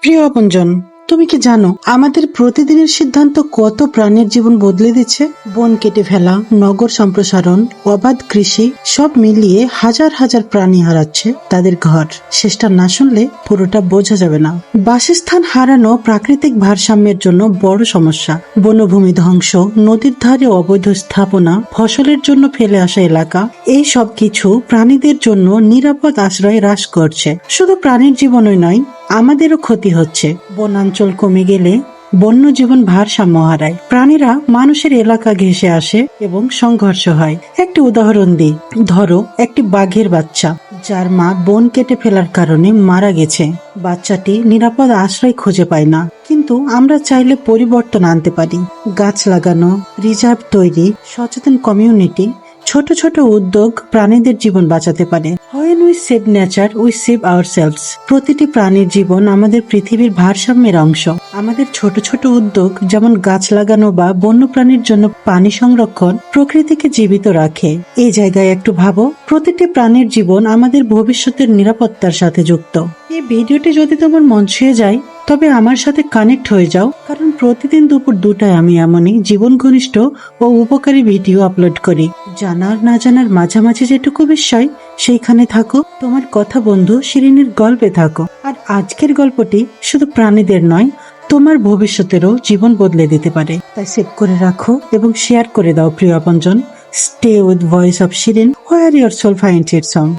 প্রিয় আপনজন, তুমি কি জানো আমাদের প্রতিদিনের সিদ্ধান্ত কত প্রাণীর জীবন বদলে দিচ্ছে? বন কেটে ফেলা, নগর সম্প্রসারণ, অবাধ কৃষি সব মিলিয়ে হাজার হাজার প্রাণী হারাচ্ছে তাদের ঘর। শেষটা না শুনলে পুরোটা বোঝা যাবে না। বাসস্থান হারানো প্রাকৃতিক ভারসাম্যের জন্য বড় সমস্যা। বনভূমি ধ্বংস, নদীর ধারে অবৈধ স্থাপনা, ফসলের জন্য ফেলে আসা এলাকা, এই সব কিছু প্রাণীদের জন্য নিরাপদ আশ্রয় হ্রাস করছে। শুধু প্রাণীর জীবনই নয়, আমাদেরও ক্ষতি হচ্ছে। বনাঞ্চল কমে গেলে বন্যজীবন ভারসাম্য হারায়, প্রাণীরা মানুষের এলাকা ঘেঁষে আসে এবং সংঘর্ষ হয়। একটি উদাহরণ দিই, ধরো একটি বাঘের বাচ্চা যার মা বন কেটে ফেলার কারণে মারা গেছে। বাচ্চাটি নিরাপদ আশ্রয় খুঁজে পায় না, কিন্তু আমরা চাইলে পরিবর্তন আনতে পারি। গাছ লাগানো, রিজার্ভ তৈরি, সচেতন কমিউনিটি, ছোট ছোট উদ্যোগ প্রাণীদের জীবন বাঁচাতে পারে। When we save nature, we save ourselves. প্রতিটি প্রাণীর জীবন আমাদের পৃথিবীর ভারসাম্যের অংশ। আমাদের ছোট ছোট উদ্যোগ যেমন গাছ লাগানো বা বন্যপ্রাণীর জন্য পানি সংরক্ষণ প্রকৃতিকে জীবিত রাখে। এই জায়গায় একটু ভাবো, প্রতিটি প্রাণীর জীবন আমাদের ভবিষ্যতের নিরাপত্তার সাথে যুক্ত। এই ভিডিওটি যদি তোমার মন ছুঁয়ে যায়, তবে আমার সাথে কানেক্ট হয়ে যাও, কারণ প্রতিদিন দুপুর 2টায় আমি এমনই জীবন ঘনিষ্ঠ ও উপকারী ভিডিও আপলোড করি। জানার না জানার মাঝামাঝি যেটুকু বিষয়, সেইখানে থাকো। তোমার কথা বন্ধু শিরিনের গল্পে থাকো। আর আজকের গল্পটি শুধু প্রাণীদের নয়, তোমার ভবিষ্যতেরও জীবন বদলে দিতে পারে। তাই সেভ করে রাখো এবং শেয়ার করে দাও প্রিয় আপনজন। Stay with voice of Shirin, where your soul finds its home.